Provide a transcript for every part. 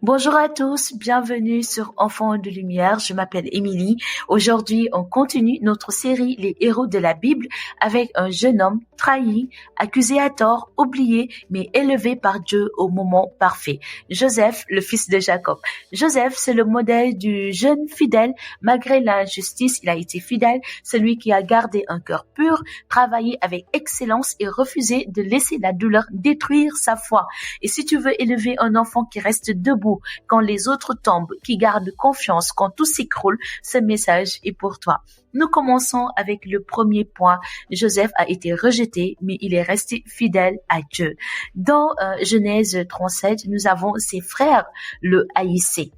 Bonjour à tous, bienvenue sur Enfants de Lumière, je m'appelle Émilie. Aujourd'hui, on continue notre série Les héros de la Bible avec un jeune homme trahi, accusé à tort, oublié, mais élevé par Dieu au moment parfait. Joseph, le fils de Jacob. Joseph, c'est le modèle du jeune fidèle. Malgré l'injustice, il a été fidèle, celui qui a gardé un cœur pur, travaillé avec excellence et refusé de laisser la douleur détruire sa foi. Et si tu veux élever un enfant qui reste debout quand les autres tombent, qui garde confiance quand tout s'écroule, ce message est pour toi. Nous commençons avec le premier point. Joseph a été rejeté, mais il est resté fidèle à Dieu. Dans Genèse 37, nous avons ses frères le haïssaient.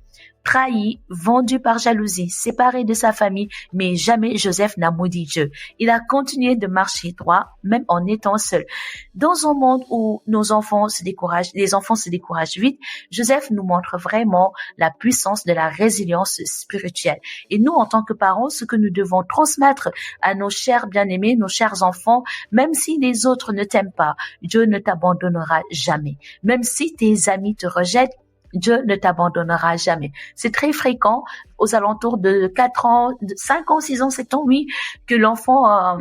Trahi, vendu par jalousie, séparé de sa famille, mais jamais Joseph n'a maudit Dieu. Il a continué de marcher droit, même en étant seul. Dans un monde où les enfants se découragent vite, Joseph nous montre vraiment la puissance de la résilience spirituelle. Et nous, en tant que parents, ce que nous devons transmettre à nos chers bien-aimés, nos chers enfants, même si les autres ne t'aiment pas, Dieu ne t'abandonnera jamais. Même si tes amis te rejettent, Dieu ne t'abandonnera jamais. C'est très fréquent aux alentours de 4 ans, 5 ans, 6 ans, 7 ans, oui, que l'enfant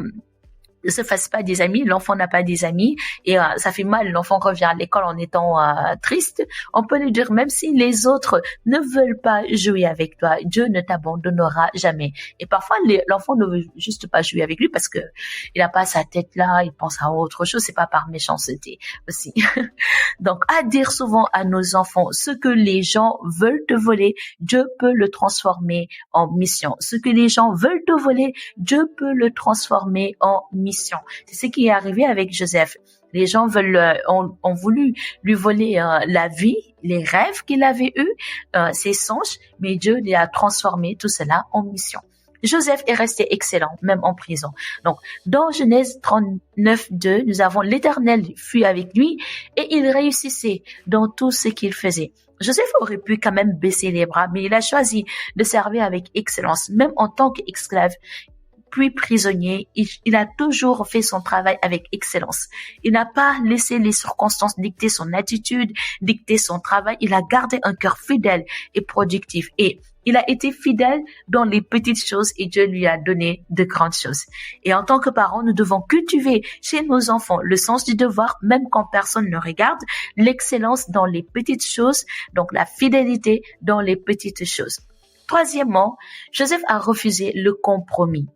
ne se fasse pas des amis, l'enfant n'a pas des amis et ça fait mal, l'enfant revient à l'école en étant triste. On peut lui dire, même si les autres ne veulent pas jouer avec toi, Dieu ne t'abandonnera jamais. Et parfois, l'enfant ne veut juste pas jouer avec lui parce que il a pas sa tête là, il pense à autre chose, c'est pas par méchanceté aussi. Donc, à dire souvent à nos enfants, ce que les gens veulent te voler, Dieu peut le transformer en mission. Ce que les gens veulent te voler, Dieu peut le transformer en mission. C'est ce qui est arrivé avec Joseph. Les gens ont voulu lui voler la vie, les rêves qu'il avait eus, ses songes, mais Dieu lui a transformé tout cela en mission. Joseph est resté excellent, même en prison. Donc, dans Genèse 39:2, nous avons l'Éternel fut avec lui et il réussissait dans tout ce qu'il faisait. Joseph aurait pu quand même baisser les bras, mais il a choisi de servir avec excellence, même en tant qu'esclave. Puis prisonnier, il a toujours fait son travail avec excellence. Il n'a pas laissé les circonstances dicter son attitude, dicter son travail. Il a gardé un cœur fidèle et productif. Et il a été fidèle dans les petites choses et Dieu lui a donné de grandes choses. Et en tant que parents, nous devons cultiver chez nos enfants le sens du devoir, même quand personne ne regarde, l'excellence dans les petites choses, donc la fidélité dans les petites choses. Troisièmement, Joseph a refusé le compromis.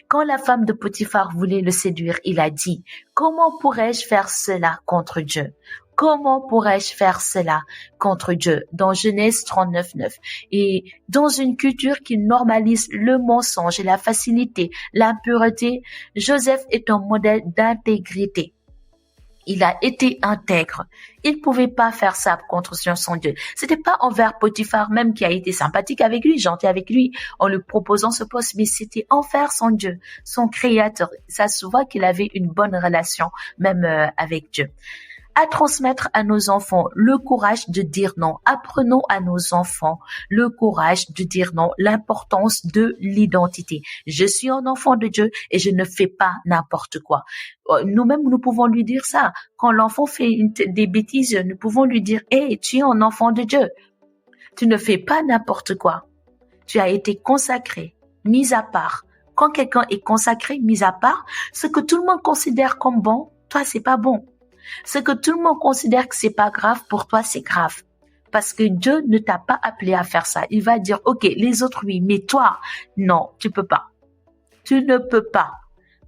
Quand la femme de Potiphar voulait le séduire, il a dit, comment pourrais-je faire cela contre Dieu? Comment pourrais-je faire cela contre Dieu? Dans Genèse 39:9. Et dans une culture qui normalise le mensonge et la facilité, l'impureté, Joseph est un modèle d'intégrité. Il a été intègre. Il pouvait pas faire ça contre son Dieu. C'était pas envers Potiphar même qui a été sympathique avec lui, gentil avec lui, en lui proposant ce poste, mais c'était envers son Dieu, son créateur. Ça se voit qu'il avait une bonne relation même avec Dieu. À transmettre à nos enfants le courage de dire non. Apprenons à nos enfants le courage de dire non, l'importance de l'identité. Je suis un enfant de Dieu et je ne fais pas n'importe quoi. Nous-mêmes, nous pouvons lui dire ça. Quand l'enfant fait des bêtises, nous pouvons lui dire, hey, tu es un enfant de Dieu. Tu ne fais pas n'importe quoi. Tu as été consacré, mis à part. Quand quelqu'un est consacré, mis à part, ce que tout le monde considère comme bon, toi, c'est pas bon. Ce que tout le monde considère que c'est pas grave, pour toi, c'est grave. Parce que Dieu ne t'a pas appelé à faire ça. Il va dire, OK, les autres, oui, mais toi, non, tu peux pas. Tu ne peux pas.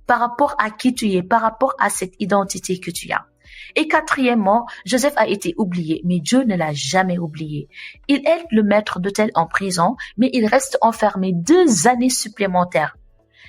Par rapport à qui tu es, par rapport à cette identité que tu as. Et quatrièmement, Joseph a été oublié, mais Dieu ne l'a jamais oublié. Il aide le maître d'hôtel en prison, mais il reste enfermé 2 années supplémentaires.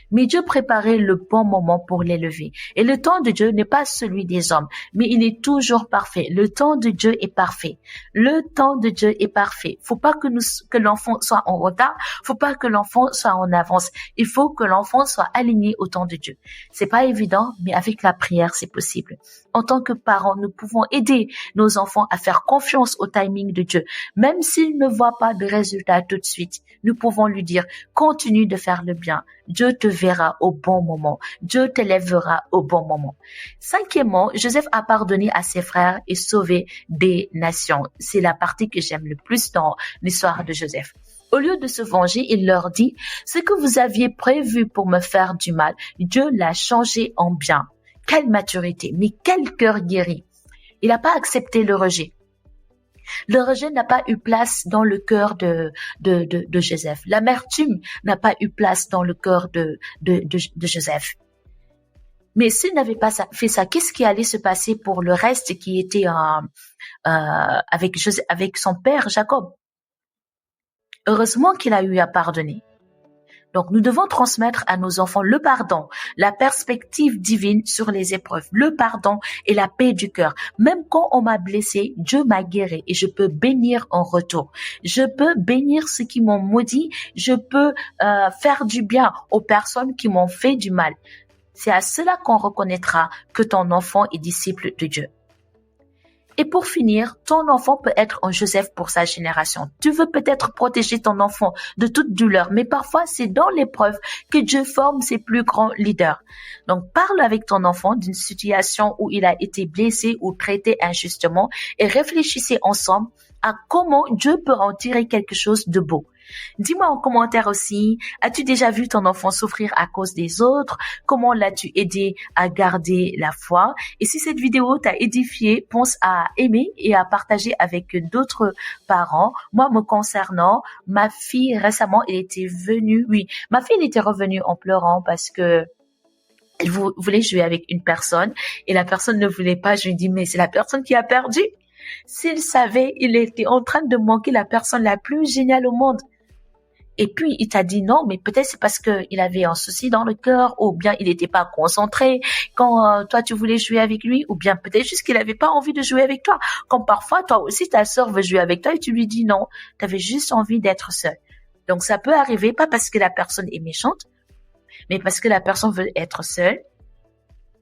Mais Dieu préparait le bon moment pour l'élever. Et le temps de Dieu n'est pas celui des hommes, mais il est toujours parfait. Le temps de Dieu est parfait. Le temps de Dieu est parfait. Faut pas que l'enfant soit en retard. Faut pas que l'enfant soit en avance. Il faut que l'enfant soit aligné au temps de Dieu. C'est pas évident, mais avec la prière, c'est possible. en tant que parents, nous pouvons aider nos enfants à faire confiance au timing de Dieu. Même s'ils ne voient pas de résultats tout de suite, nous pouvons lui dire, continue de faire le bien. Dieu te verra au bon moment. Dieu t'élèvera au bon moment. Cinquièmement, Joseph a pardonné à ses frères et sauvé des nations. C'est la partie que j'aime le plus dans l'histoire de Joseph. Au lieu de se venger, il leur dit, ce que vous aviez prévu pour me faire du mal, Dieu l'a changé en bien. Quelle maturité, mais quel cœur guéri. Il n'a pas accepté le rejet. Le rejet n'a pas eu place dans le cœur de Joseph. L'amertume n'a pas eu place dans le cœur de Joseph. Mais s'il n'avait pas fait ça, qu'est-ce qui allait se passer pour le reste qui était avec son père Jacob? Heureusement qu'il a eu à pardonner. Donc, nous devons transmettre à nos enfants le pardon, la perspective divine sur les épreuves, le pardon et la paix du cœur. Même quand on m'a blessé, Dieu m'a guéri et je peux bénir en retour. Je peux bénir ceux qui m'ont maudit. Je peux faire du bien aux personnes qui m'ont fait du mal. C'est à cela qu'on reconnaîtra que ton enfant est disciple de Dieu. Et pour finir, ton enfant peut être un Joseph pour sa génération. Tu veux peut-être protéger ton enfant de toute douleur, mais parfois c'est dans l'épreuve que Dieu forme ses plus grands leaders. Donc parle avec ton enfant d'une situation où il a été blessé ou traité injustement et réfléchissez ensemble à comment Dieu peut en tirer quelque chose de beau. Dis-moi en commentaire aussi, as-tu déjà vu ton enfant souffrir à cause des autres? Comment l'as-tu aidé à garder la foi? Et si cette vidéo t'a édifié, pense à aimer et à partager avec d'autres parents. Moi, me concernant, ma fille récemment, elle était revenue en pleurant parce que elle voulait jouer avec une personne et la personne ne voulait pas. Je lui dis, mais c'est la personne qui a perdu. S'il savait, il était en train de manquer la personne la plus géniale au monde. Et puis, il t'a dit non, mais peut-être c'est parce qu'il avait un souci dans le cœur, ou bien il n'était pas concentré quand toi tu voulais jouer avec lui, ou bien peut-être juste qu'il n'avait pas envie de jouer avec toi. Comme parfois, toi aussi, ta sœur veut jouer avec toi et tu lui dis non, tu avais juste envie d'être seul. Donc, ça peut arriver, pas parce que la personne est méchante, mais parce que la personne veut être seule.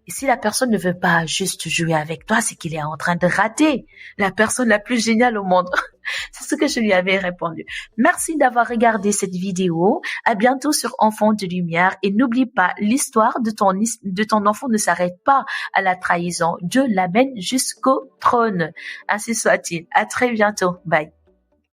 Et si la personne ne veut pas juste jouer avec toi, c'est qu'il est en train de rater la personne la plus géniale au monde. C'est ce que je lui avais répondu. Merci d'avoir regardé cette vidéo. À bientôt sur Enfants de Lumière. Et n'oublie pas, l'histoire de ton enfant ne s'arrête pas à la trahison. Dieu l'amène jusqu'au trône. Ainsi soit-il. À très bientôt. Bye.